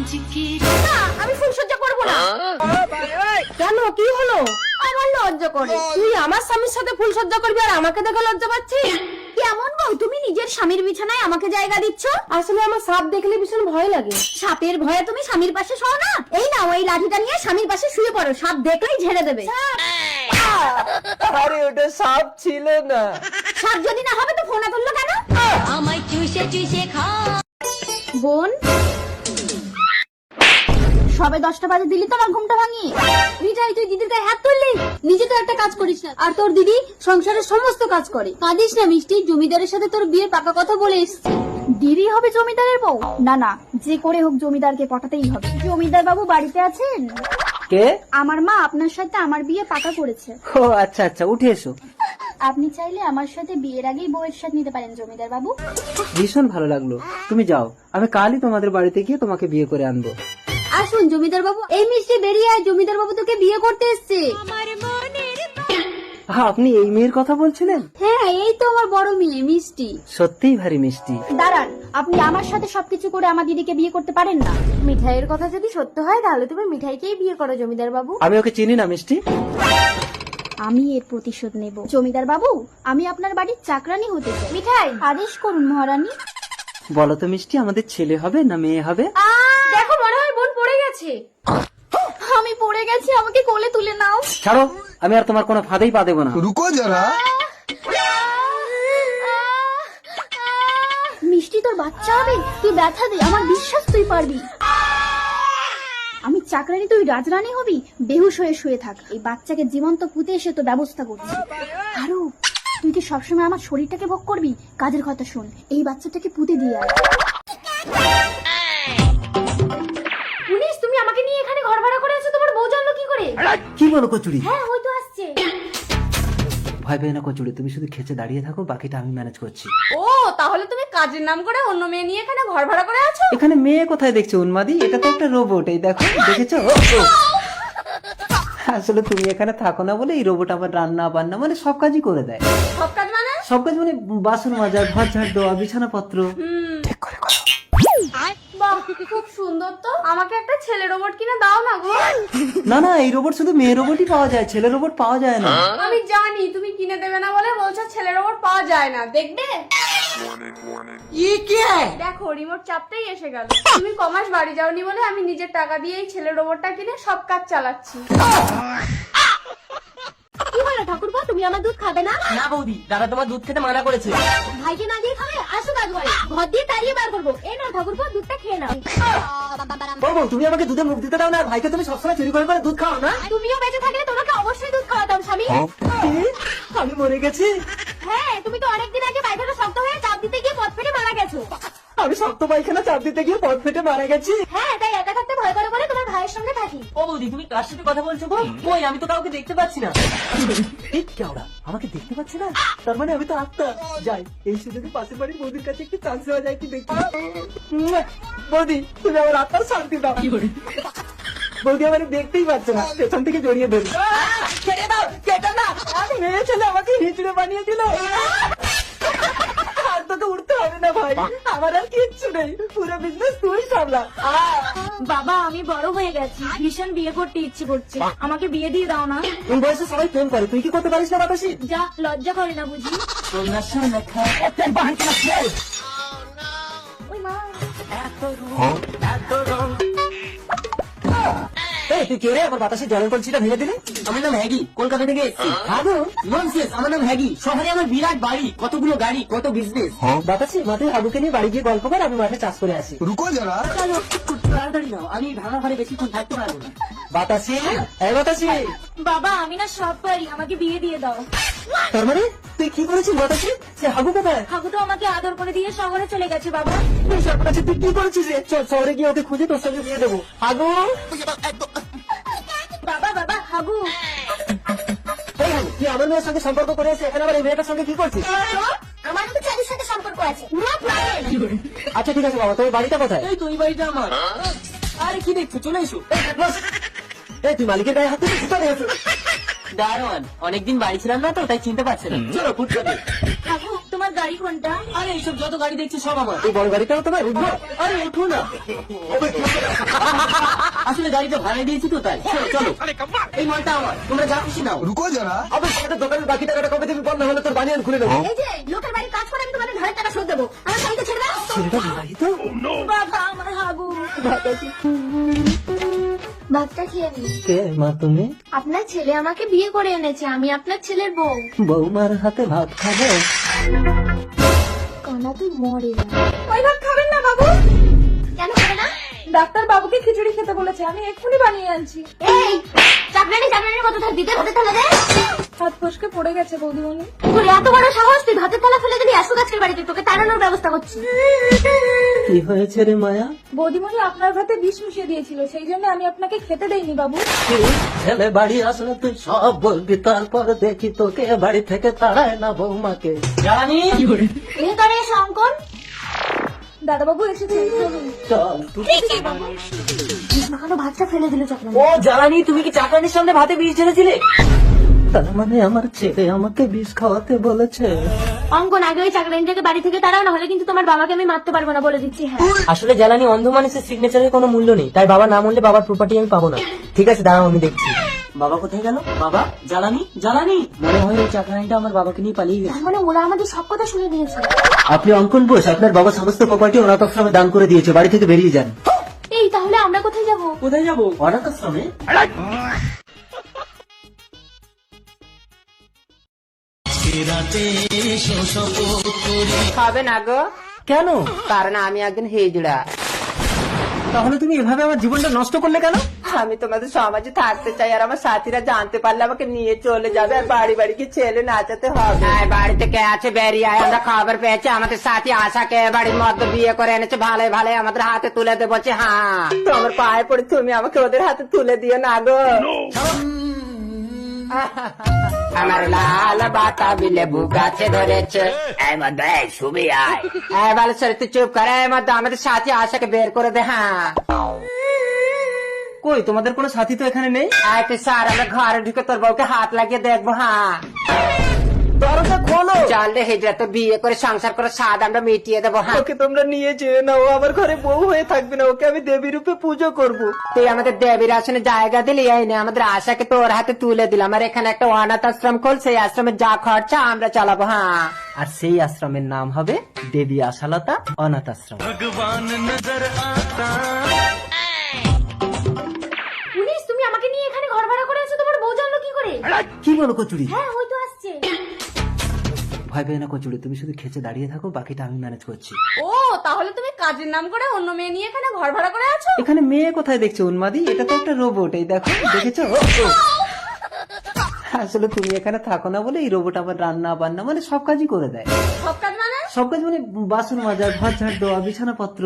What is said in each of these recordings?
না, আমি ফুলসজ্জা করবো না। কেন, কি হলো? আমার লজ্জা করে। তুই আমার স্বামীর সাথে ফুলসজ্জা করবি আর আমাকে দেখে লজ্জা পাচ্ছিস? কেমন বউ, তুমি নিজের স্বামীর বিছানায় আমাকে জায়গা দিচ্ছ? আসলে আমার সাপ দেখলে ভীষণ ভয় লাগে। সাপের ভয়ে তুমি স্বামীর পাশে শোও না? এই নাও, এই লাঠিটা নিয়ে স্বামীর পাশে শুয়ে পড়ো, সাপ দেখলেই ঝেড়ে দেবে। আরে ওটা সাপ ছিল না। সাপ যদি না হবে তো ফোন তুললো কেন? আমায় চুষে চুষে খা। বোন, সবে 10টা বাজে দিলি তো আমার ঘুমটা ভাঙিয়ে। মিঠাই, তুই দিদির গায়ে হাত তুললি? নিজে তো একটা কাজ করিস না, আর তোর দিদি সংসারের সমস্ত কাজ করে। কাঁদিস না মিষ্টি, জমিদারের সাথে তোর বিয়ের পাকা কথা বলে এসছি। দিদি হবে জমিদারের বউ? না না, যে করে হোক জমিদারকে পটাতেই হবে। জমিদার বাবু বাড়িতে আছেন? কে? আমার মা আপনার সাথে আমার বিয়ে পাকা করেছে। ও আচ্ছা আচ্ছা, উঠে এসো। আপনি চাইলে আমার সাথে বিয়ের আগেই বউয়ের সাথে নিতে পারেন জমিদার বাবু। ভীষণ ভালো লাগলো, তুমি যাও, আমি কালই তোমাদের বাড়িতে গিয়ে তোমাকে বিয়ে করে আনবো। আসুন জমিদার বাবু। এই মিষ্টি, বেরিয়ে আয়, জমিদার বাবু তোকে বিয়ে করতে এসছে। হ্যাঁ, আপনি এই মেয়ের কথা বলছিলেন? হ্যাঁ, এই তো আমার বড় মেয়ে মিষ্টি। সত্যিই ভারী মিষ্টি। দাঁড়ান, আপনি আমার সাথে সবকিছু করে আমার দিদিকে বিয়ে করতে পারেন না। মিঠাইয়ের কথা যদি সত্য হয় তাহলে তুমি মিঠাইকেই বিয়ে করো জমিদার বাবু। আমি ওকে চিনি না মিষ্টি। আমি এর প্রতিশোধ নেব। জমিদার বাবু, আমি আপনার বাড়ির চাকরানি হতে চাই। মিঠাই, আদেশ করুন মহারানী। বলো তো মিষ্টি, আমাদের ছেলে হবে না মেয়ে হবে? দেখো, মনে হয় বোন পড়ে গেছে। আমি পড়ে গেছি, আমাকে কোলে তুলে নাও। ছাড়ো, আমি আর তোমার কোনো ফাঁদেই পা দেবো না। रुको जरा। মিষ্টি, তোর বাচ্চা হবে, তুই ব্যথা দে, আমার বিশ্বাস তুই পারবি। আমি চাকরানি, তুই রাজরানী হবি। বেহুশ হয়ে শুয়ে থাক, এই বাচ্চাকে জীবন্ত পুঁতে এসে তো ব্যবস্থা করছি। আরো, তুই কি সবসময় আমার শরীরটাকে ভোগ করবি? কাজের কথা শোন, এই বাচ্চাটাকে পুঁতে দিয়ে আয়। পুলিশ, তুমি আমাকে নিয়ে এখানে ঘর ভাড়া করে আছো, তোমার বউ জানলো কি করে? কি বলো কচুরি? হ্যাঁ, ওই তো আসছে। ভয় পেয়ে না কচুরি, তুমি শুধু খেচে দাঁড়িয়ে থাকো, বাকিটা আমি ম্যানেজ করছি। ও, তাহলে তুমি কাজের নাম করে অন্য মেয়ে নিয়ে এখানে ঘর ভাড়া করে আছো? এখানে মেয়ে কোথায় দেখছো উন্মাদি? এটা তো একটা রোবট, এই দেখো, দেখেছো? আসলে তুমি এখানে থাকো না বলে এই রোবট আমার রান্না বান্না মানে সব কাজই করে দেয়। সব কাজ মানে? সব কাজ মানে বাসন মাজা, ঘর ঝাড় দেওয়া, বিছানাপত্র। ঠিক করে করো। বাহ, খুব সুন্দর তো। আমাকে একটা ছেলে রোবট কিনে দাও না গো। না না, এই রোবট শুধু মেয়ে রোবটই পাওয়া যায়, ছেলে রোবট পাওয়া যায় না। আমি জানি তুমি কিনে দেবে না বলে বলছো ছেলে রোবট পাওয়া যায় না। দেখবে? দেখো, রিমোট চাপতেই এসে গেল। তুমি কমাস বাড়ি যাওনি বলে আমি নিজের টাকা দিয়ে এই ছেলে রোবটটা কিনে সব কাজ চালাচ্ছি। কি হলো ঠাকুরপো, তুমি আমার দুধ খাবে না? না বৌদি, দাদা তোমার দুধ খেতে মানা করেছে। ভাইকে না দিয়ে খাবে? আসো কাজ করে, ঘর দিয়ে তাড়িয়ে বার করবো। এই নাও ঠাকুরপো, দুধটা খেয়ে নাও। বাবু, তুমি আমাকে দুধে মুখ দিতে দাও না, আর ভাইকে তুমি সবসময় চুরি করে করে দুধ খাও না? তুমিও বেঁচে থাকলে তোমাকে অবশ্যই দুধ খাওয়াতাম স্বামী। আমি মরে গেছি? হ্যাঁ, তুমি তো অনেকদিন আগে পায়খানা শক্ত হয়ে চাপ দিতে গিয়ে পথ ফেটে মারা গেছো। আমি শক্ত পায়খানা চাপ দিতে গিয়ে পথ ফেটে মারা গেছি। হ্যাঁ, তাই একা থাকতে ভয় করে বলে তোমার ভাইয়ের সঙ্গে থাকি। ও বৌদি, তুমি কার সাথে কথা বলছো গো? কই, আমি তো কাউকে দেখতে পাচ্ছি না। এই কেওড়া, আমাকে দেখতে পাচ্ছে না? তার মানে আমি তো আত্মা। যাই, এই সুযোগে পাশের বাড়ির বৌদির কাছে একটু চান্স হওয়া যায় কি দেখি। বৌদি, তুমি আমার আত্মার শান্তি দাও। বৌদি আমার দেখতেই পাচ্ছে না, পেছন থেকে জড়িয়ে ধরি। ছেড়ে দাও, কেটে না। মেয়ে ছেলে আমাকে হিচড়ে বানিয়ে দিল। আর তো উঠতে হবে না ভাই, আমার আর কিচ্ছু নেই, পুরো বিজনেস তুই সামলা। বাবা, আমি বড় হয়ে গেছি, ভীষণ বিয়ে করতে ইচ্ছে করছে, আমাকে বিয়ে দিয়ে দাও না। এই বয়সে সবাই প্রেম করে, তুই কি করতে পারিস না বাতাসি? যা, লজ্জা করে না বুঝি? ওই মা, এই, তুই কে রে? আমার বাতাসে জলের কলসিটা ভেঙে দিলি। আমার নাম হ্যাগি, কলকাতা থেকে এসেছি। হাগু, ননসেন্স, আমার নাম হ্যাগি। শহরে আমার বিরাট বাড়ি, কতগুলো গাড়ি, কত বিজনেস। বাতাসি, মাঠে হাগুকে নিয়ে বাড়ি গিয়ে গল্প কর, আমি মাঠে চাষ করে আসি। रुको जरा। চলো, একটু তাড়াতাড়ি নাও, আমি ভাঙা ঘরে বেশিক্ষণ থাকতে পারবো না। বাতাসি, এই বাতাসি। বাবা, আমি না সব পারি, আমাকে বিয়ে দিয়ে দাও। তার মানে তুই কি করেছিস বাতাসি? সে হাগু কোথায়? হাগু তো আমাকে আদর করে দিয়ে শহরে চলে গেছে বাবা। তুই সর্বনাশী, তুই কি করেছিস রে? চল শহরে গিয়ে ওকে খুঁজে তোর সঙ্গে বিয়ে দেবো। হাগু, বাবা বাবা, হাগু। এই হাগু, তুই আমার মেয়ের সঙ্গে সম্পর্ক করে এসে এখানে আবার এই মেয়েটার সঙ্গে কি করছিস? আমার তো চাঁদের সাথে সম্পর্ক আছে। আচ্ছা ঠিক আছে বাবা, তোর বাড়িটা কোথায়? এই তো এই বাড়িটা আমার। আরে কি দেখছো, চলে এসো। এই, তুই মালিকের গায়ে হাত দিচ্ছিস? চলে এসো। দারোয়ান, অনেকদিন বাড়ি ছিলাম না তো, তাই চিনতে পারছে না। চলো ফুটপাতে। হাগু, তোমার গাড়ি কোনটা? আরে এইসব যত গাড়ি দেখছি সব আমার। এই বড় গাড়িটাও তোমার উঠবো? আরে উঠো না। আসলে গাড়িটা ভাড়া দিয়েছি তো তাই। চলো এই মালটা আমার, তোমরা যা খুশি নাও। रुको जरा। আবার সেটা দোকানের বাকি টাকাটা কবে থেকে বন্ধ হলে তোর বানিয়ান খুলে দেবো। এই যে লোকের বাড়ি কাজ করে আমি তোমাদের ঘরের টাকা শোধ দেবো, আমার স্বামীকে ছেড়ে দাও। ছেলেটা ভাই তো বাবা আমার হাগু। ভাতটা খেয়ে নিন। কে মা তুমি? আপনার ছেলে আমাকে বিয়ে করে এনেছে, আমি আপনার ছেলের বউ। বৌমার হাতে ভাত খাবে? কানা তুই মরে যা। ওই ভাত খাবেন না বাবু? কেন খাবে না? ডাক্তার বাবুকে খিচুড়ি খেতে বলেছে, আমি এক্ষুনি বানিয়ে আনছি। এই চাকরানির কত থাক দিতে ভাতের থালা দে। হাত ফসকে পড়ে গেছে বৌদিমণি। তোর এত বড় সাহস, তুই ভাতের থালা ফেলে দিবি আসুক আজকের বাড়িতে, তোকে তাড়ানোর ব্যবস্থা করছি। কি হয়েছে রে মায়া? বৌদিমণি আপনার ভাতে বিষ মিশিয়ে দিয়েছিল, সেই জন্য আমি আপনাকে খেতে দেইনি বাবু। ছেলে বাড়ি আসলে তুই সব বলবি, তারপর দেখি তোকে বাড়ি থেকে তাড়ায় না বৌমাকে। জানি ভেতরে এসে অঙ্কন। দাদা বাবু এসেছে, চলুন। চল তুই। মাখানো ভাতটা ফেলে দিল চাকরানি। ও জ্বালানি, তুমি কি চাকরানির সামনে ভাতে বিষ ছেড়েছিলে? তার মানে আমার ছেলে আমাকে বিষ খাওয়াতে বলেছে। অঙ্কন আগে ওই চাকরানিটাকে বাড়ি থেকে তাড়াও, না হলে কিন্তু তোমার বাবাকে আমি মারতে পারবো না, বলে দিচ্ছি। হ্যাঁ আসলে জ্বালানি অন্ধ মানুষের সিগনেচারের কোনো মূল্য নেই, তাই বাবা না মরলে বাবার প্রপার্টি আমি পাবো না। ঠিক আছে দাঁড়াও আমি দেখছি। বাবা কোথায় গেল? বাবা, জ্বালানি জ্বালানি, মনে হয় ওই চাকরানিটা আমার বাবাকে নিয়ে পালিয়ে গেছে। তার মানে ওরা আমাদের সব কথা শুনে নিয়েছে। আপনি অঙ্কন বোস, আপনার বাবা সমস্ত প্রপার্টি অনাথ আশ্রমে দান করে দিয়েছে, বাড়ি থেকে বেরিয়ে যান। এই তাহলে আমরা কোথায় যাবো? কোথায় যাবো? অনাথ আশ্রমে। হবে না গো, কেন? কারণ আমি একজন হিজড়া। তাহলে তুমি এভাবে আমার জীবনটা নষ্ট করলে কেন? আমি তোমাদের সমাজে থাকতে চাই, আর আমার সাথীরা জানতে পারলে আমাকে নিয়ে চলে যাবে, আর বাড়ি বাড়ি কি ছেলে নাচাতে হবে। বাড়িতে কে আছে বেরিয়ে আয়, আমরা খবর পেয়েছি আমাদের সাথী আশাকে বাড়ির মধ্যে বিয়ে করে এনেছে, ভালো ভালো আমাদের হাতে তুলে দেবো। হ্যাঁ তো আমার পায়ে পড়ে তুমি আমাকে ওদের হাতে তুলে দিও না গো। আমার লাল বাতাবি লেবু গাছে ধরেছে, ভালো সরে তুই চুপ করে, আমাদের সাথী আশাকে বের করে দে। হ্যাঁ কই তোমাদের কোনো সাথী তো এখানে নেই। স্যার আমরা ঘরে ঢুকে তোর বউকে হাত লাগিয়ে দেখবো। হ্যাঁ দরজা খোলো। চল রে হিজড়া, তো বিয়ে করে সংসার করে স্বাদ আমরা মিটিয়ে দেবো। হ্যাঁ ওকে তোমরা নিয়ে যেও না, ও আমার ঘরে বউ হয়ে থাকবে না, ওকে আমি দেবী রূপে পুজো করব। তুই আমাদের দেবীর আসনে জায়গা দিলি, এই নে আমাদের আশাকে তোর হাতে তুলে দিলাম, আর এখানে একটা অনাথ আশ্রম খোল, সেই আশ্রমের যা খরচা আমরা চালাবো। হ্যাঁ আর সেই আশ্রমের নাম হবে দেবী আশালতা অনাথ আশ্রম। পুলিশ, তুমি আমাকে নিয়ে এখানে ঘর ভাড়া করে আছো, তোমার বউ জানলো কি করে? কি বলো কচুরি? হ্যাঁ হয়তো আসছে। ভয় পেয়ে না কচুরি, তুমি শুধু খেচে দাঁড়িয়ে থাকো, বাকিটা আমি ম্যানেজ করছি। ও তাহলে তুমি কাজের নাম করে অন্য মেয়ে নিয়ে এখানে ঘর ভাড়া করে আছো? এখানে মেয়ে কোথায় দেখছো উন্মাদি? এটা তো একটা রোবট, এই দেখো, দেখেছো? আসলে তুমি এখানে থাকো না বলে এই রোবট আমার রান্না বান্না মানে সব কাজই করে দেয়। সব কাজ মানে? সব কাজ মানে বাসন মাজা, ঘর ঝাড় দেওয়া, বিছানাপত্র।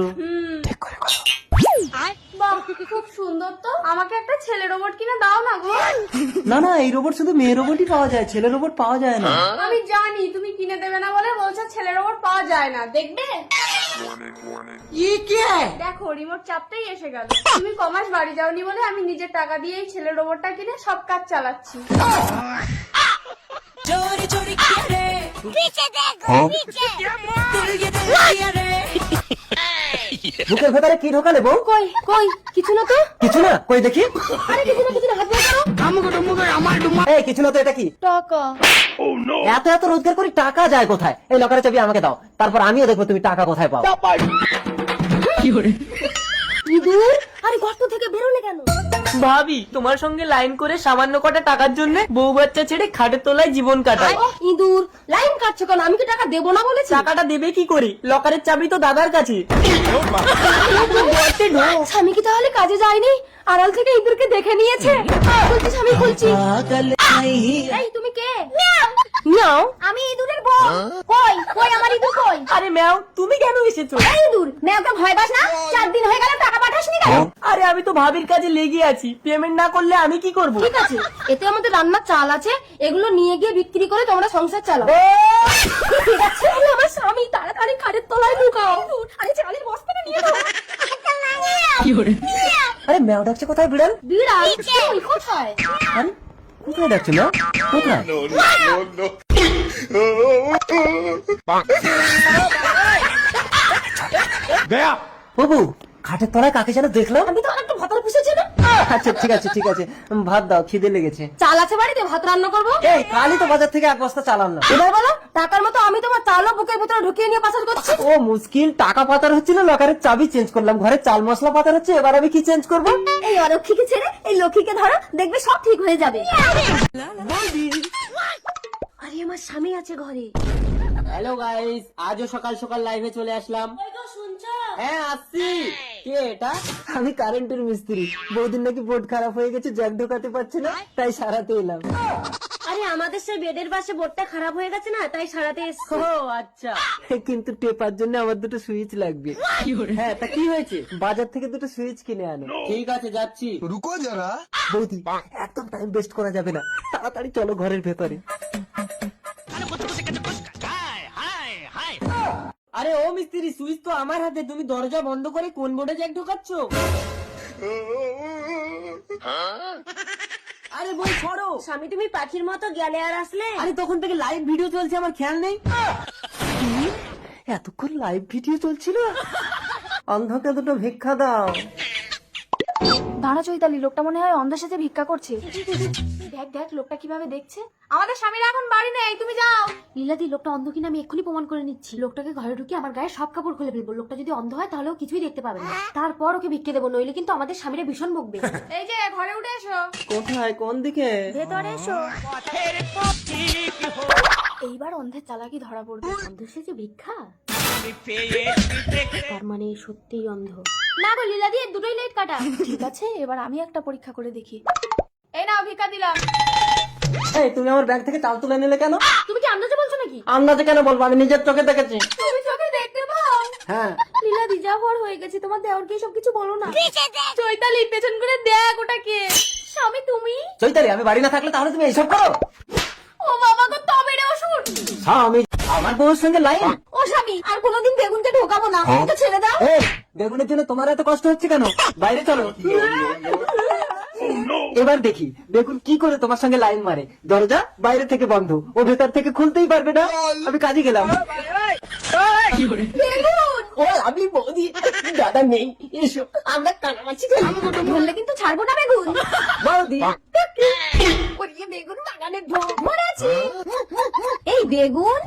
বাহ খুব সুন্দর তো, আমাকে একটা ছেলে রোবট কিনে দাও না গো। না না, এই রোবট শুধু মেয়ে রোবটই পাওয়া যায়, ছেলে রোবট পাওয়া যায় না। আমি জানি তুমি কিনে দেবে না বলে বলছো ছেলে রোবট পাওয়া যায় না, দেখবে? দেখো রিমোট চাপতেই এসে গেল। তুমি কমাস বাড়ি যাওনি বলে আমি নিজের টাকা দিয়ে এই ছেলে রোবটটা কিনে সব কাজ চালাচ্ছি। বুকের ভেতরে কি ঢোকালে বউ? কই কই কিছু না তো। কিছু না, কই দেখি। আরে কিছু না হাত বের করো। এই কিছু না তো, এটা কি? টাকা। এত এত রোজগার করি, টাকা যায় কোথায়? এই লকারের চাবি আমাকে দাও, তারপর আমিও দেখবো তুমি টাকা কোথায় পাও। ইঁদুর, আরে গর্ত থেকে বেরোলে কেন? ভাবি তোমার সঙ্গে লাইন করে সামান্য কটা টাকার জন্য বউ বাচ্চা ছেড়ে খাটের তলায় জীবন কাটায়। ইঁদুর লাইন কাটছো কেন? আমি কি টাকা দেবো না বলেছি? টাকাটা দেবে কি করে? লকারের চাবি তো দাদার কাছে। স্বামী কি তাহলে কাজে যায়নি? আড়াল থেকে ইঁদুরকে দেখে নিয়েছে। বলছি স্বামী বলছি। এই তুমি কে? মিয়াও। আমি ইঁদুরের বউ। কই কই আমার ইঁদুর কই? আরে ম্যাও, তুমি কেন এসেছো? এই ইঁদুর, মেয়েকে ভয় পাস না? 4 দিন হয়ে গেল টাকা পাঠাসনি কেন? আরে আমি তো ভাবির কাজে লেগে আছি, পেমেন্ট না করলে আমি কি করব? ঠিক আছে, এতে আমাদের রান্নার চাল আছে, এগুলো নিয়ে গিয়ে বিক্রি করে তোমরা সংসার চালাও। ঠিক আছে, আমার স্বামী তাড়াতাড়ি খাটের তলায় ঢুকাও। আরে চালের বস্তাটা নিয়ে নাও। আরে ম্যাও ডাকছে কোথায়? বিড়াল বিড়াল কই কোথায়? আরে কোথায় ডাকছে ম্যাও? কোথায়? বাবু খাটের তলায় কাকে যেন দেখলাম। আমি তো অনেকটা ভাতার পুষেছি না। আচ্ছা ঠিক আছে ঠিক আছে, ভাত দাও, খিদে লেগেছে। চাল আছে বাড়িতে, ভাত রান্না করবো। এই কালই তো বাজার থেকে 1 বস্তা চাল আনলাম। এবার বলো, টাকার মতো আমি তোমার চালও বুকের ভিতরে ঢুকিয়ে নিয়ে পাচার করছি। ও মুশকিল, টাকা পাতার হচ্ছিল, লকারের চাবি চেঞ্জ করলাম, ঘরে চাল মশলা পাতার হচ্ছে, এবার আমি কি চেঞ্জ করবো? এই অরক্ষীকে ছেড়ে এই লক্ষ্মীকে ধরো, দেখবে সব ঠিক হয়ে যাবে। আরে আমার স্বামী আছে ঘরে। হ্যালো গাইস, আজও সকাল সকাল লাইভে চলে আসলাম। হ্যাঁ আসছি। কে এটা? আমি কারেন্টের মিস্ত্রি। বহুদিন নাকি বোর্ড খারাপ হয়ে গেছে, জ্যাক ঢোকাতে পারছে না, তাই সারাতে এলাম। আরে আমাদের সেই বেডের পাশে বোর্ডটা খারাপ হয়ে গেছে না, তাই সারাতে এসছি। ও আচ্ছা। কিন্তু টেপার জন্য আমার 2টো সুইচ লাগবে। হ্যাঁ তা কি হয়েছে? বাজার থেকে 2টো সুইচ কিনে আনো। ঠিক আছে যাচ্ছি। বৌদি একদম টাইম ওয়েস্ট করা যাবে না, তাড়াতাড়ি চলো ঘরের ভেতরে। আরে ও মিস্ত্রি, সুইচ তো আমার হাতে, তুমি দরজা বন্ধ করে কোন বোর্ডে জ্যাক ঢোকাচ্ছ? আরে বই ছড়ো। স্বামী তুমি পাখির মতো গেলে আর আসলে। আরে তখন থেকে লাইভ ভিডিও চলছে, আমার খেয়াল নেই। এতক্ষণ লাইভ ভিডিও চলছিল। অন্ধকে 2টো ভিক্ষা দাও। দাঁড়া চৈতালি, লোকটা মনে হয় অন্ধের সাথে ভিক্ষা করছে। দেখ দেখ লোকটা কিভাবে দেখছে। আমাদের স্বামীরা এখন বাড়ি নেই, তুমি যাও। লীলাদি, লোকটা অন্ধ কিনা আমি এক্ষুনি প্রমাণ করে নিচ্ছি। লোকটাকে ঘরে ঢুকিয়ে আমার গায়ে সব কাপড় খুলে ফেলবো। লোকটা যদি অন্ধ হয় তাহলে ও কিছুই দেখতে পাবে না। তারপর ওকে ভিক্ষে দেবো, নইলে কিন্তু আমাদের স্বামীরা ভীষণ বকবে। এই যে ঘরে উঠে এসো। কোথায়, কোন দিকে? ভেতরে এসো। এইবার অন্ধের চালাকি ধরা পড়বে। অন্ধ সে যে ভিক্ষা, তার মানে সত্যিই অন্ধ। না গো লীলাদি, দুটোই লাইট কাটা। ঠিক আছে, এবার আমি একটা পরীক্ষা করে দেখি। এই নাও ভিক্ষা দিলাম। এই তুমি আমার ব্যাগ থেকে চাল তুলে নিলে কেন? তুমি কি আন্দাজে বলছো নাকি? আন্দাজে কেন বলবো, আমি নিজের চোখে দেখেছি। তুমি চোখে দেখতে পাও? হ্যাঁ। লীলাদি, যা হওয়ার হয়ে গেছে, তোমার দেওরকে সব কিছু বলো না। চৈতালি, পেছন করে দেখ ওটা কে। স্বামী তুমি? চৈতালি, আমি বাড়ি না থাকলে তাহলে তুমি এইসব করো? ও বাবা গো, তবে রে ওষুধ। স্বামী, আমার বউর সঙ্গে লাইন? ও স্বামী, আর কোনোদিন বেগুনকে ঢোকাবো না, ওকে ছেড়ে দাও। এই বেগুনের জন্য তোমার এত কষ্ট হচ্ছে কেন? বাইরে চলো। এবার দেখি বেগুন কি করে তোমার সঙ্গে লাইন মারে। দরজা বাইরে থেকে বন্ধ, ও ভেতর থেকে খুলতেই পারবে না। আমি কাজে গেলাম। ও আমি বৌদি, দাদা নেই, এসো আমরা কানামাছি খেলি। ধরলে কিন্তু ছাড়বো না বেগুন। বৌদি ওদিকে বেগুন বাগানে ধরেছি। এই বেগুন,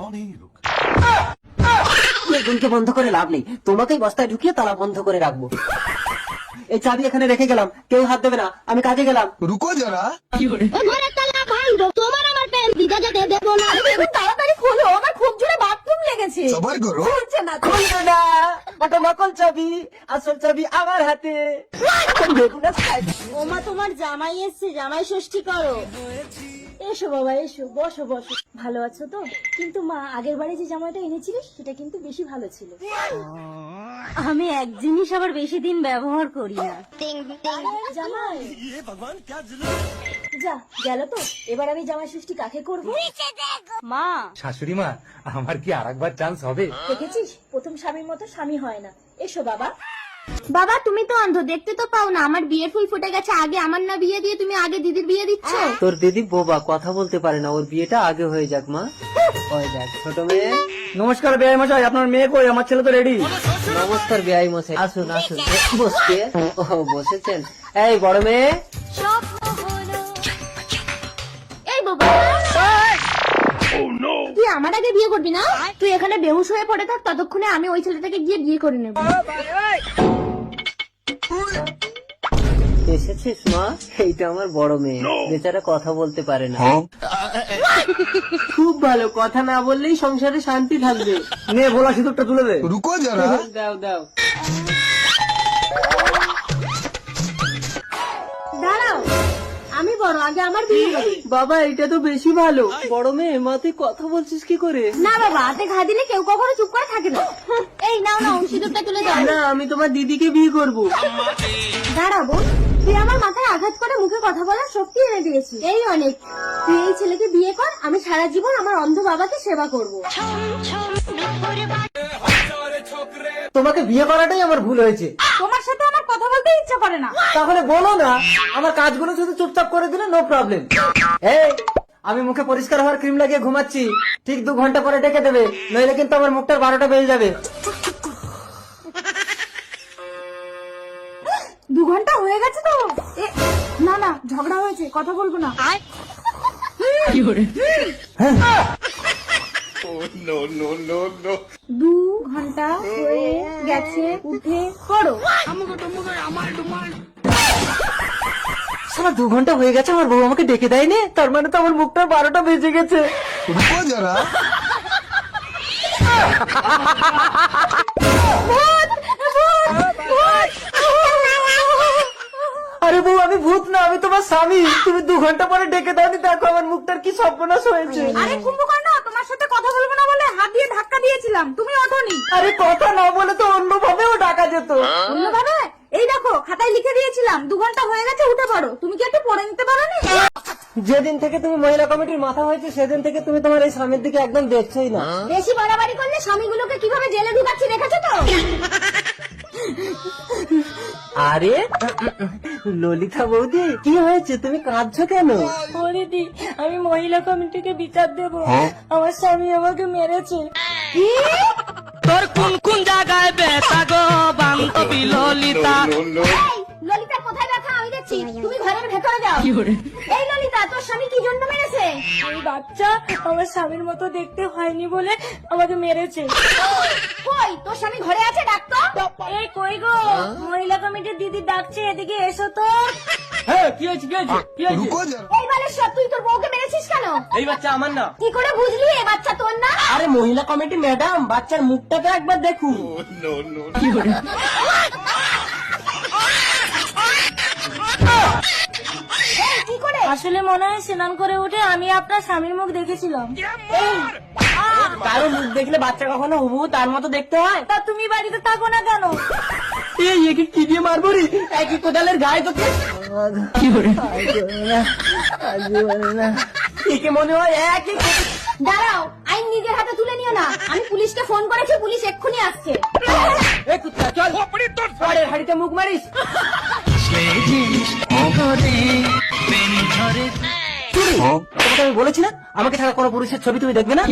বেগুনকে বন্ধ করে লাভ নেই, তোমাকেই বস্তায় ঢুকিয়ে তালা বন্ধ করে রাখবো। এই চাবি এখানে রেখে গেলাম, কেউ হাত দেবে না, আমি কাজে গেলাম। रुको जरा বেগুন তাড়াতাড়ি খোলো, আমার খুব জোরে বাথরুম লেগেছে। सबर करो খুলছে না। খুলবে না, ওটা নকল চাবি, আসল চাবি আমার হাতে। বেগুন আর খাই- ওমা, তোমার জামাই এসছে, জামাই ষষ্ঠী করো। এসো বাবা এসো, বসো বসো। ভালো আছো তো? কিন্তু মা, আগের বারে যে জামাইটা এনেছিলিস সেটা কিন্তু বেশি ভালো ছিল। আমি এক জিনিস আবার বেশি দিন ব্যবহার করি না। জামাই যা গেল তো, এবার আমি জামাই ষষ্ঠী কাকে করবো? মা, শাশুড়ি মা, আমার কি আরেকবার চান্স হবে? দেখেছিস, প্রথম স্বামীর মতো স্বামী হয় না। এসো বাবা। বাবা, তুমি তো অন্ধ, দেখতে তো পাও না আমার বিয়ের ফুল ফুটে গেছে। আগে আমার না বিয়ে দিয়ে তুমি আগে দিদির বিয়ে দিচ্ছ। তোর দিদি বোবা, কথা বলতে পারে না, ওর বিয়েটা আগে হয়ে যাক মা। ওই দেখ ছোট মেয়ে। নমস্কার বেআই মশাই, আপনার মেয়ে কই? আমার ছেলে তো রেডি। নমস্কার বেআই মশাই, আসুন আসুন। বসতে ও বসেছেন। এই বড় মেয়ে, এই বাবা, তুই আমার আগে বিয়ে করবি না? তুই এখানে বেহুশ হয়ে পড়ে থাক, ততক্ষণে আমি ওই ছেলেটাকে গিয়ে বিয়ে করে নেব। এসেছিস মা? এইটা আমার বড় মেয়ে, বেচারা কথা বলতে পারে না। খুব ভালো, কথা না বললেই সংসারে শান্তি থাকবে। নে বলা সিঁদুরটা তুলে দে। रुको जरा দাও দাও। দাঁড়াও, আমি বড়, আগে আমার বিয়ে হবে। বাবা এটা তো বেশি ভালো। বড় মেয়ে, মা তুই কথা বলছিস কি করে? না বাবা, হাতে ঘা দিলে কেউ কখনো চুপ করে থাকে না। এই নাও নাও, সিঁদুরটা তুলে দাও। না, আমি তোমার দিদিকে বিয়ে করব। দাঁড়াবো, তুই আমার মাথায় আঘাত করে মুখে কথা বলার শক্তি এনে দিয়েছিস, এই অনেক। তুই এই ছেলেকে বিয়ে কর, আমি সারা জীবন আমার অন্ধ বাবাকে সেবা করব। তোমাকে বিয়ে করাটাই আমার ভুল হয়েছে। তোমার সাথে আমার কথা বলতে ইচ্ছা করে না। তাহলে বলো না, আমার কাজগুলো শুধু চুপচাপ করে দিলে নো প্রবলেম। এই আমি মুখে পরিষ্কার হওয়ার ক্রিম লাগিয়ে ঘুমাচ্ছি, ঠিক 2 ঘন্টা পরে ডেকে দেবে, নইলে কিন্তু আমার মুখটার 12টা বেজে যাবে। 2 ঘন্টা হয়ে গেছে তো। না না, ঝগড়া হয়েছে, কথা বলবো না। 2 ঘন্টা হয়ে গেছে, উঠে পড়ো। সারা 2 ঘন্টা হয়ে গেছে, আমার বউ আমাকে ডেকে দেয়নি, তার মানে তো আমার মুখটার 12টা বেজে গেছে। আরে বউ, আমি ভূত না, আমি তোমার স্বামী। তুমি 2 ঘন্টা পরে ডেকে দাওনি, দেখো আমার মুখটার কি সর্বনাশ হয়েছে। আরে কুম্ভকর্ণ, তোমার সাথে কথা বলবো না বলে হাত দিয়ে ধাক্কা দিয়েছিলাম, তুমি ওঠোনি। আরে কথা না বলে তো অন্য ভাবেও ডাকা যেত। অন্যভাবে? এই দেখো, খাতায় লিখে দিয়েছিলাম 2 ঘন্টা হয়ে গেছে, উঠে পড়ো। তুমি কি একটু পড়ে নিতে পারোনি? যেদিন থেকে তুমি মহিলা কমিটির মাথা হয়েছে, সেদিন থেকে তুমি তোমার এই স্বামীর দিকে একদম দেখছোই না। বেশি বাড়াবাড়ি করলে স্বামীগুলোকে কিভাবে জেলে ঢুকাচ্ছি দেখেছো তো? আরে ললিতা বৌদি, কি হয়েছে, তুমি কাঁদছো কেন? ও দিদি, আমি মহিলা কমিটিকে বিচার দেব, আমার স্বামী আমাকে মেরেছে। কি? তোর কোন কোন জায়গায় ব্যথা গো বান্ধবী ললিতা? এই, ললিতা কোথায় ব্যথা আমি দেখছি, তুমি ঘরের ভেতরে যাও। এই ললিতা, তোর স্বামী কি জন্য মেরেছে? এই বাচ্চা আমার স্বামীর মতো দেখতে হয়নি বলে আমাকে মেরেছে। কই, তোর স্বামী ঘরে আছে, ডাক্তার? এই কই গো, মহিলা কমিটির দিদি ডাকছে, এদিকে এসো তো। হ্যাঁ, কি হয়েছে, কি হয়েছে, কি হয়েছে? এই বালেশ্বর, তুই তোর বউকে মেরেছিস কেন? এই বাচ্চা আমার না। কি করে বুঝলি এ বাচ্চা তোর না? আরে মহিলা কমিটি ম্যাডাম, বাচ্চার মুখটাকে একবার দেখুন। এই, কি করে? আসলে মনে হয় স্নান করে উঠে আমি আপনার স্বামীর মুখ দেখেছিলাম। কারো মুখ দেখলে বাচ্চা কখনো হুবহু তার মতো দেখতে হয়? তা তুমি বাড়িতে থাকো না কেন? এই একে কি দিয়ে মারবো রে, একই কোদালের গায়ে তোকে। একে মনে হয় একই। দাঁড়াও, আইন নিজের হাতে তুলে নিও না। আমি পুলিশকে ফোন করেছি, পুলিশ এক্ষুনি আসছে। এই কুত্তা, চল পরের হাড়িতে মুখ মারিস। তোমাকে আমি বলেছি না, আমাকে ছাড়া কোনো পুরুষের ছবি তুমি দেখবে না।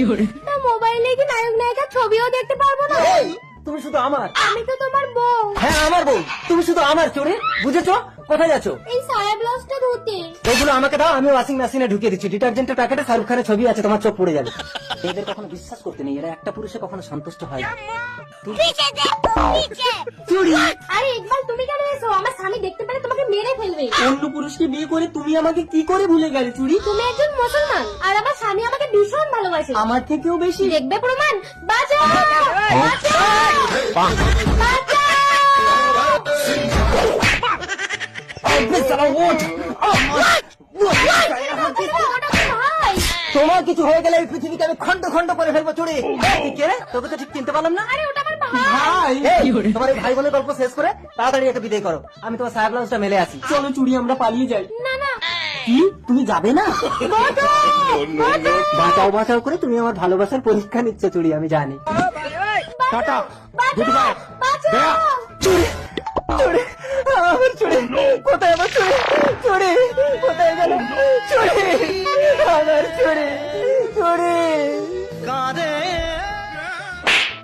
তা মোবাইলে কি নায়ক নায়িকার ছবিও দেখতে পারবো না? এই, তুমি শুধু আমার। আমি তো তোমার বউ। হ্যাঁ, আমার বউ, তুমি শুধু আমার। চোরে, বুঝেছো? কোথায় যাচ্ছ? এই সায়া ব্লাউজটা ধুতে। ওগুলো আমাকে দাও, আমি ওয়াশিং মেশিনে ঢুকিয়ে দিচ্ছি। ডিটারজেন্টের প্যাকেটে শাহরুখ খানের ছবি আছে, তোমার চোখ পড়ে যাবে। এদের কখনো বিশ্বাস করতে নেই, এরা একটা পুরুষে কখনো সন্তুষ্ট হয় না। চুরি, আরে ইকবাল, তুমি কেন এসো? আমার স্বামী দেখতে পেলে তোমাকে মেরে ফেলবে। অন্য পুরুষকে বিয়ে করে তুমি আমাকে কি করে ভুলে গেলে? চুরি, তুমি একজন মুসলমান, আর আমার স্বামী আমাকে ভীষণ ভালোবাসে। আমার থেকেও বেশি। দেখবে প্রমাণ? বাঁচাও! বাঁচাও! বাঁচাও! ভাই, তোমার কিছু হয়ে গেলে এই পৃথিবীকে আমি খন্ড খন্ড করে ফেলবো। চুরি, তুই কে রে? তোকে তো ঠিক চিনতে পারলাম না। আরে ওটা আমার ভাই। ভাই, এই, তোমার এই ভাই বোনের গল্প শেষ করে তাড়াতাড়ি একটা বিদায় করো। আমি তোমার সায়া ব্লাউজটা মেলে আসি। চলো চুরি, আমরা পালিয়ে যাই। না না, কি, তুমি যাবে না? বাঁচাও বাঁচাও করে তুমি আমার ভালোবাসার পরীক্ষা নিচ্ছ চুরি, আমি জানি। Tata, good bye. বাঁচাও! চুরি, চুরি, আমার চুরি, কোথায় আমার চুরি? চুরি কোথায় গেল? চুরি, আমার চুরি, চুরি।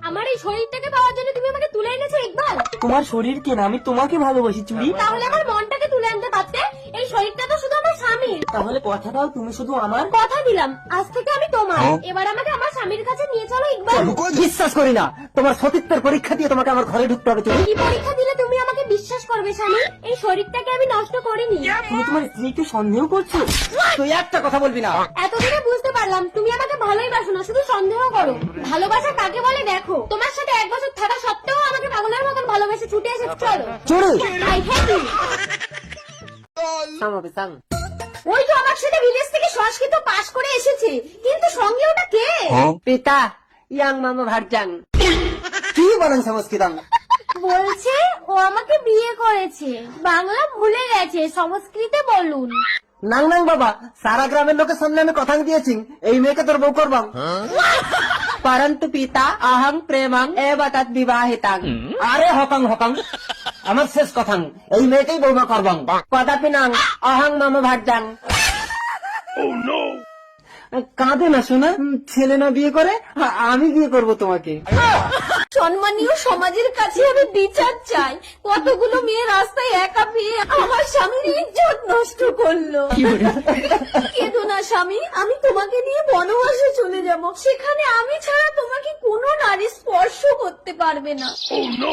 আমার এই শরীরটাকে পাওয়ার জন্য তুমি আমাকে তুলে এনেছো ইকবাল। তোমার শরীর কেনা, আমি তোমাকে ভালোবাসি চুরি। তাহলে আমার মনটাকে তুলে আনতে পারতে। এই শরীরটা তো শুধু আমার স্বামীর। তাহলে কথা দাও, তুমি শুধু আমার। কথা দিলাম, আজ থেকে আমি তোমার। এবার আমাকে আমার স্বামীর কাছে নিয়ে চলো ইকবাল। বিশ্বাস করি না, তোমার সতীত্বের পরীক্ষা দিয়ে তোমাকে আমার ঘরে ঢুকতে হবে চুরি। কি পরীক্ষা দিলে তুমি আমাকে বিশ্বাস করবে স্বামী? এই শরীরটাকে আমি নষ্ট করিনি। তুমি তোমার স্ত্রীকে সন্দেহ করছো? তুই একটা কথা বলবি না। এতদিনে বুঝতে পারলাম তুমি আমাকে ভালোই বাসো না, শুধু সন্দেহ করো। ভালোবাসা কাকে বলে দেখো। তোমার সাথে 1 বছর থাকা সত্ত্বেও আমাকে পাগলের মতন ভালোবেসে ছুটে এসেছো। চলো চুরি, I hate you। সামাবে সাং। ওই তো আমার সাথে বিদেশ থেকে সংস্কৃত পাশ করে এসেছে, কিন্তু সঙ্গে ওটা কে? পিতা ইয়াং মামা ভারজাং। কি বলেন সংস্কৃতম? বলছে ও আমাকে বিয়ে করেছে, বাংলা ভুলে গেছে, সংস্কৃতে বলুন। নাং নাং বাবা, সারা গ্রামের লোকের সামনে আমি কথা দিয়েছি এই মেয়েকে তোর বউ করবাম। পরন্তু পিতা আহং প্রেমাং এবাতাত বিবাহিতাং। আরে হকাং হকাং, আমার শেষ কথা, এই মেয়েকেই বৌমা করবাম। কদাপি নাং অহং মামা ভারজাং। কাঁদে না শোনা, ছেলে না বিয়ে করে, আমি বিয়ে করব তোমাকে। সম্মানীয় সমাজের কাছে আমি বিচার চাই, কতগুলো মেয়ে রাস্তায় একা পেয়ে আমার স্বামীর ইজ্জত নষ্ট করলো। কেঁদো না স্বামী, আমি তোমাকে নিয়ে বনবাসে চলে যাব, সেখানে আমি ছাড়া তোমাকে কোনো নারী স্পর্শ করতে পারবে না।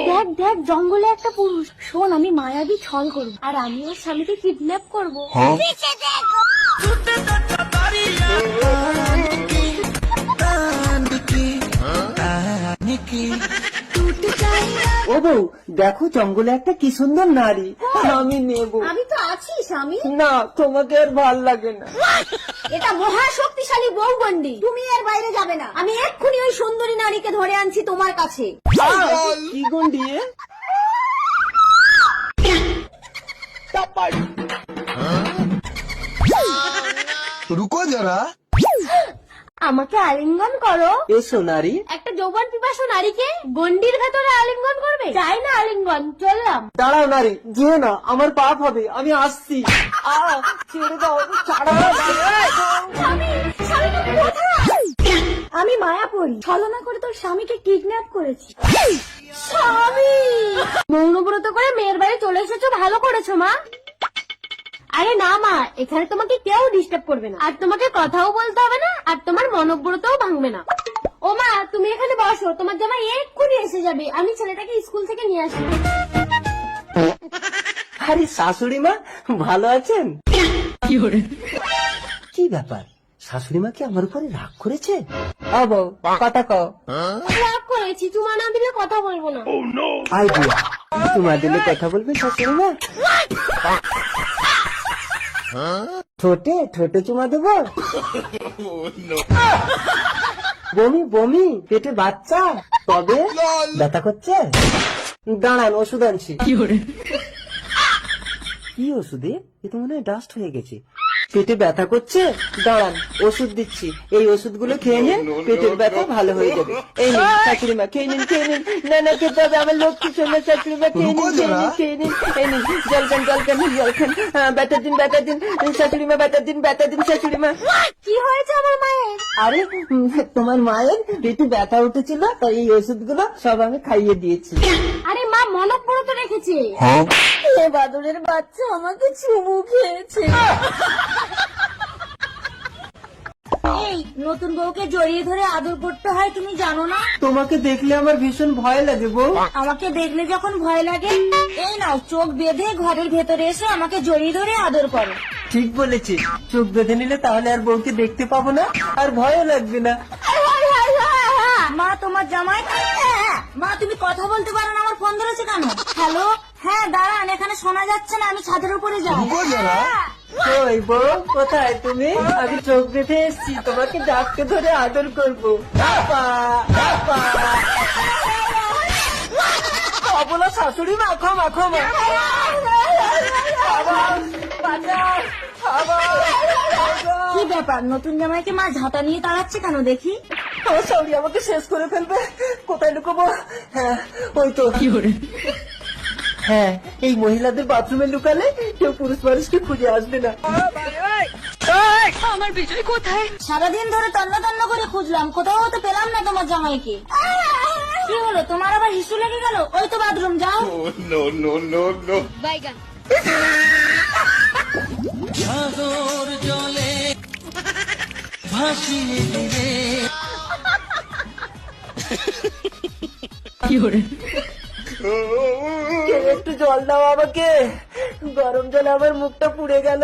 দেখ দেখ, জঙ্গলে একটা পুরুষ, শোন আমি মায়াবী ছল করব, আর আমি ওর স্বামীকে কিডন্যাপ করবো। ও বউ, দেখো জঙ্গলে একটা কি সুন্দর নারী, আমি নেব। আমি তো আছি স্বামী। না, তোমাকে আর ভাল লাগে না। এটা মহা শক্তিশালী বউগন্ডি, তুমি এর বাইরে যাবে না। আমি এক্ষুনি ওই সুন্দরী নারীকে ধরে আনছি তোমার কাছে। কি গন্ডি? रुको जरा। আমাকে আলিঙ্গন করো। এসো নারী। একটা যৌবন পিপাসু নারীকে গন্ডির ভেতরে আলিঙ্গন করবে? চাই না আলিঙ্গন, চললাম। দাঁড়াও নারী, যেও না, আমার পাপ হবে, আমি আসছি। ছেড়ে দাও, ছাড়ো। স্বামী, স্বামী তুমি কোথায়? আমি মায়াপুরী, ছলনা করে তোর স্বামীকে কিডন্যাপ করেছি। স্বামী, মৌনব্রত করে মেয়ের বাড়ি চলে এসেছো, ভালো করেছো মা। আরে না মা, এখানে তোমাকে কেউ ডিস্টার্ব করবে না, আর তোমাকে কথাও বলতে হবে না, আর তোমার মনোব্রতও ভাঙবে না। ও মা, তুমি এখানে বসো, তোমার জামাই এক্ষুনি এসে যাবে, আমি ছেলেটাকে স্কুল থেকে নিয়ে আসি। আরে শাশুড়ি মা, ভালো আছেন? কি ব্যাপার, শাশুড়ি মা কি আমার উপরে রাগ করেছে? বউ, কথা কও। রাগ করেছি, চুমা না দিলে কথা বলবো না। আইডিয়া, তোমার দিলে কথা বলবে শাশুড়ি মা? ঠোঁটে ঠোঁটে চুমা দেবো? বমি বমি, পেটে বাচ্চা, তবে ব্যথা করছে? দাঁড়ান, ওষুধ আনছি। কি ওষুধে? এ তো মনে হয় ডাস্ট হয়ে গেছে। পেটে ব্যথা করছে, দাঁড়ান ওষুধ দিচ্ছি, এই ওষুধগুলো খেয়ে নিন, পেটের ব্যথা ভালো হয়ে যাবে। এই নিন শাশুড়ি মা, খেয়ে নিন, খেয়ে নিন। না না, খেতে হবে, আমার লক্ষ্মী সোনা শাশুড়ি মা, খেয়ে নিন, খেয়ে নিন, খেয়ে নিন। এই নিন, জল খান, জল খান, জল খান। ব্যথা দিন, ব্যথা দিন শাশুড়ি মা, ব্যথা দিন, ব্যথা দিন শাশুড়ি মা। কি হয়েছে আমার মায়ের? আরে তোমার মায়ের পেটে ব্যথা উঠেছিল, তাই এই ওষুধগুলো সব আমি খাইয়ে দিয়েছি। আরে মা মনোব্রত রেখেছে। এ বাদুড়ের বাচ্চা আমাকে চুমু খেয়েছে। এই নতুন বউকে জড়িয়ে ধরে আদর করতে হয়, তুমি জানো না? তোমাকে দেখলে আমার ভীষণ ভয় লাগে বউ। আমাকে দেখলে যখন ভয় লাগে, এই নাও চোখ বেঁধে ঘরের ভেতরে এসে আমাকে জড়িয়ে ধরে আদর করো। ঠিক বলেছি, চোখ বেঁধে নিলে তাহলে আর বউকে দেখতে পাবো না, আর ভয়ও লাগবে না। মা তোমার জামাই। মা তুমি কথা বলতে পারো না, আমার ফোন ধরেছে কেন? হ্যালো, হ্যাঁ দাঁড়ান, এখানে শোনা যাচ্ছে না, আমি ছাদের উপরে যাই। ওই বউ, কোথায় তুমি? আমি চোখ বেঁধে এসছি, তোমাকে ডাকতে ধরে আদর করবো। অবলা শাশুড়ি মা, ক্ষমা ক্ষমা। কি ব্যাপার, নতুন জামাইকে মা ঝাঁটা নিয়ে তাড়াচ্ছে কেন দেখি? আমার শাশুড়ি আমাকে শেষ করে ফেলবে, কোথায় লুকোবো? হ্যাঁ, ওই তো। হ্যাঁ, এই মহিলাদের বাথরুমে লুকালে কেউ পুরুষ মানুষকে খুঁজে আসবে না। আমার বিজয় কোথায়? সারাদিন ধরে তন্ন তন্ন করে খুঁজলাম, কোথাও তো পেলাম না তোমার জামাইকে। কি হলো, তোমার আবার হিসু লেগে গেল? ওই তো বাথরুম, যাও। বাইগান। কেউ একটু জল দাও আমাকে, গরম জলে আমার মুখটা পুড়ে গেল।